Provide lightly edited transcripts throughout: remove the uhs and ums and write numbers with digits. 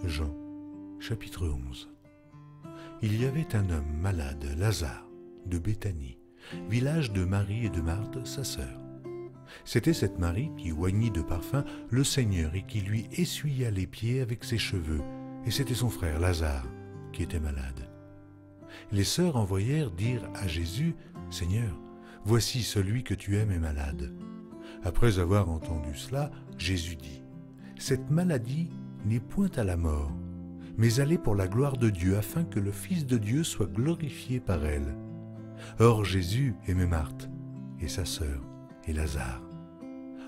Jean, chapitre 11. Il y avait un homme malade, Lazare, de Béthanie, village de Marie et de Marthe, sa sœur. C'était cette Marie qui oignit de parfum le Seigneur et qui lui essuya les pieds avec ses cheveux, et c'était son frère Lazare qui était malade. Les sœurs envoyèrent dire à Jésus, « Seigneur, voici celui que tu aimes est malade. » Après avoir entendu cela, Jésus dit, « Cette maladie n'est point à la mort, mais elle est pour la gloire de Dieu, afin que le Fils de Dieu soit glorifié par elle. » Or Jésus aimait Marthe, et sa sœur, et Lazare.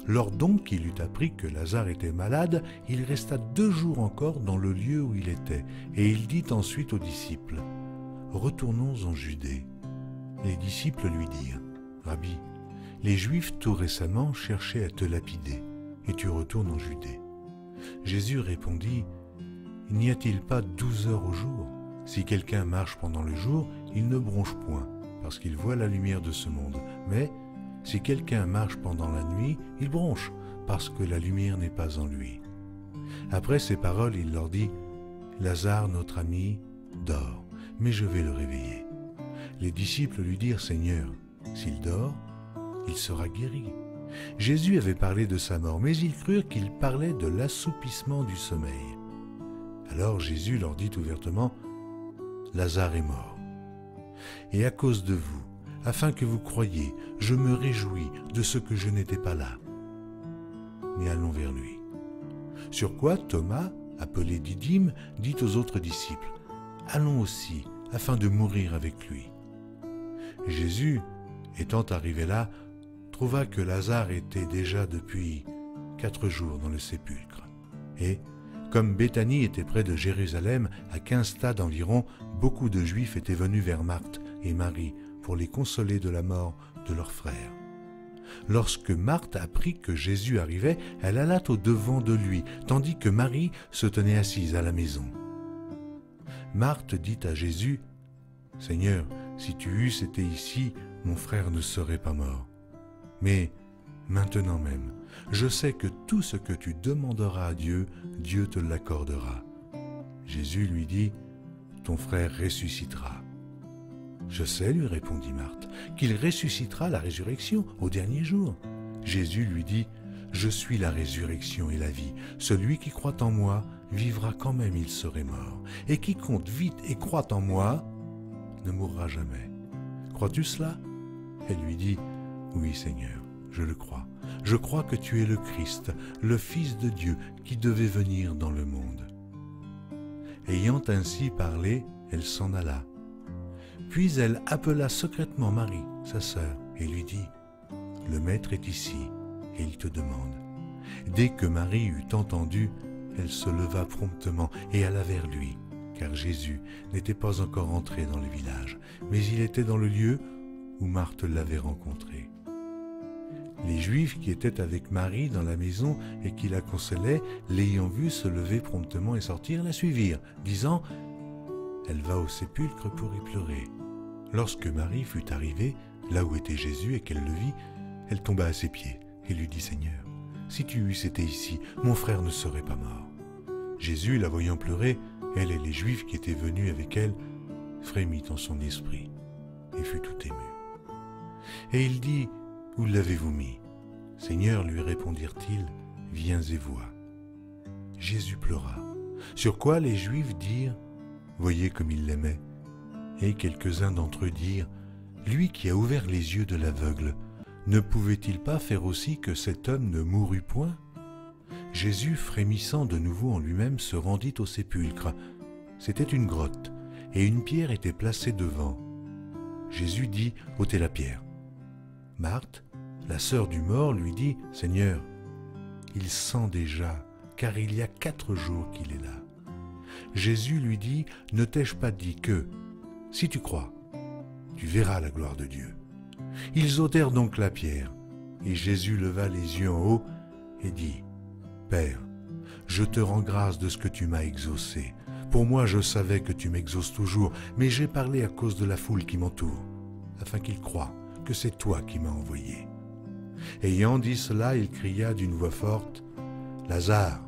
Lors donc qu'il eut appris que Lazare était malade, il resta 2 jours encore dans le lieu où il était, et il dit ensuite aux disciples, « Retournons en Judée. » Les disciples lui dirent, « Rabbi, les Juifs tout récemment cherchaient à te lapider, et tu retournes en Judée. » Jésus répondit, « N'y a-t-il pas 12 heures au jour? Si quelqu'un marche pendant le jour, il ne bronche point, parce qu'il voit la lumière de ce monde. Mais si quelqu'un marche pendant la nuit, il bronche, parce que la lumière n'est pas en lui. » Après ces paroles, il leur dit, « Lazare, notre ami, dort, mais je vais le réveiller. » Les disciples lui dirent, « Seigneur, s'il dort, il sera guéri. » Jésus avait parlé de sa mort, mais ils crurent qu'il parlait de l'assoupissement du sommeil. Alors Jésus leur dit ouvertement, « Lazare est mort. Et à cause de vous, afin que vous croyiez, je me réjouis de ce que je n'étais pas là. Mais allons vers lui. » Sur quoi Thomas, appelé Didyme, dit aux autres disciples, « Allons aussi, afin de mourir avec lui. » Jésus, étant arrivé là, trouva que Lazare était déjà depuis 4 jours dans le sépulcre. Et, comme Béthanie était près de Jérusalem, à 15 stades environ, beaucoup de Juifs étaient venus vers Marthe et Marie pour les consoler de la mort de leur frère. Lorsque Marthe apprit que Jésus arrivait, elle alla au-devant de lui, tandis que Marie se tenait assise à la maison. Marthe dit à Jésus, « Seigneur, si tu eusses été ici, mon frère ne serait pas mort. Mais maintenant même, je sais que tout ce que tu demanderas à Dieu, Dieu te l'accordera. » Jésus lui dit, « Ton frère ressuscitera. » « Je sais, lui répondit Marthe, qu'il ressuscitera à la résurrection au dernier jour. » Jésus lui dit, « Je suis la résurrection et la vie. Celui qui croit en moi vivra quand même il serait mort. Et quiconque vit et croit en moi ne mourra jamais. Crois-tu cela ?» Elle lui dit, « Oui, Seigneur, je le crois. Je crois que tu es le Christ, le Fils de Dieu qui devait venir dans le monde. » Ayant ainsi parlé, elle s'en alla. Puis elle appela secrètement Marie, sa sœur, et lui dit, « Le Maître est ici, et il te demande. » Dès que Marie eut entendu, elle se leva promptement et alla vers lui, car Jésus n'était pas encore entré dans le village, mais il était dans le lieu où Marthe l'avait rencontré. Les Juifs qui étaient avec Marie dans la maison et qui la consolaient, l'ayant vue se lever promptement et sortir, la suivirent, disant, « Elle va au sépulcre pour y pleurer. » Lorsque Marie fut arrivée, là où était Jésus et qu'elle le vit, elle tomba à ses pieds et lui dit, « Seigneur, si tu eusses été ici, mon frère ne serait pas mort. » Jésus, la voyant pleurer, elle et les Juifs qui étaient venus avec elle, frémit en son esprit et fut tout ému. Et il dit, « Où l'avez-vous mis ?» Seigneur, lui répondirent-ils, « Viens et vois. » Jésus pleura. Sur quoi les Juifs dirent, « Voyez comme il l'aimait. » Et quelques-uns d'entre eux dirent, « Lui qui a ouvert les yeux de l'aveugle, ne pouvait-il pas faire aussi que cet homme ne mourût point ?» Jésus, frémissant de nouveau en lui-même, se rendit au sépulcre. C'était une grotte, et une pierre était placée devant. Jésus dit, « Ôtez la pierre. » Marthe, la sœur du mort, lui dit, « Seigneur, il sent déjà, car il y a 4 jours qu'il est là. » Jésus lui dit, « Ne t'ai-je pas dit que, si tu crois, tu verras la gloire de Dieu. » Ils ôtèrent donc la pierre, et Jésus leva les yeux en haut et dit, « Père, je te rends grâce de ce que tu m'as exaucé. Pour moi, je savais que tu m'exauces toujours, mais j'ai parlé à cause de la foule qui m'entoure, afin qu'ils croient que c'est toi qui m'as envoyé. » Ayant dit cela, il cria d'une voix forte, « Lazare,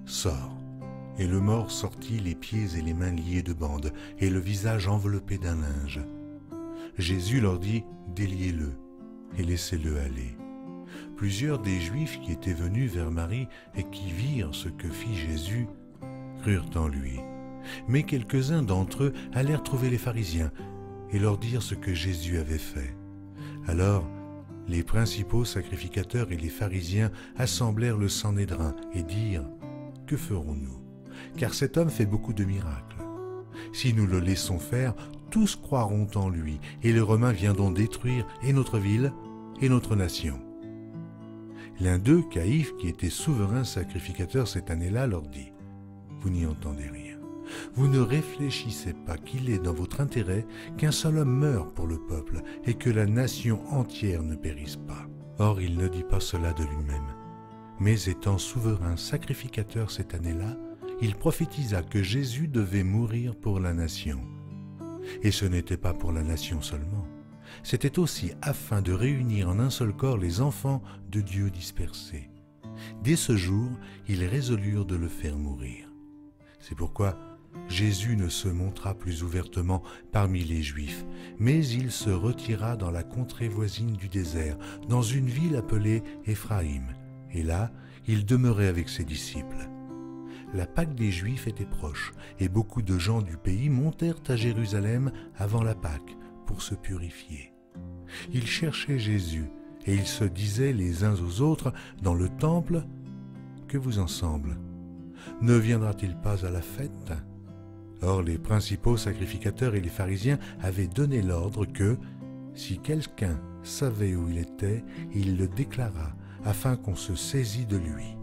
sors !» Et le mort sortit les pieds et les mains liés de bandes, et le visage enveloppé d'un linge. Jésus leur dit, « Déliez-le, et laissez-le aller. » Plusieurs des Juifs qui étaient venus vers Marie et qui virent ce que fit Jésus, crurent en lui. Mais quelques-uns d'entre eux allèrent trouver les pharisiens et leur dire ce que Jésus avait fait. Alors, les principaux sacrificateurs et les pharisiens assemblèrent le Sanhédrin et dirent, « Que ferons-nous? Car cet homme fait beaucoup de miracles. Si nous le laissons faire, tous croiront en lui, et les Romains viendront détruire et notre ville et notre nation. » L'un d'eux, Caïphe, qui était souverain sacrificateur cette année-là, leur dit, « Vous n'y entendez rien. Vous ne réfléchissez pas qu'il est dans votre intérêt qu'un seul homme meure pour le peuple et que la nation entière ne périsse pas. » Or, il ne dit pas cela de lui-même. Mais étant souverain sacrificateur cette année-là, il prophétisa que Jésus devait mourir pour la nation. Et ce n'était pas pour la nation seulement. C'était aussi afin de réunir en un seul corps les enfants de Dieu dispersés. Dès ce jour, ils résolurent de le faire mourir. C'est pourquoi Jésus ne se montra plus ouvertement parmi les Juifs, mais il se retira dans la contrée voisine du désert, dans une ville appelée Éphraïm, et là, il demeurait avec ses disciples. La Pâque des Juifs était proche, et beaucoup de gens du pays montèrent à Jérusalem avant la Pâque pour se purifier. Ils cherchaient Jésus, et ils se disaient les uns aux autres dans le temple, « Que vous en semble? Ne viendra-t-il pas à la fête ?» Or les principaux sacrificateurs et les pharisiens avaient donné l'ordre que, si quelqu'un savait où il était, il le déclarât, afin qu'on se saisît de lui.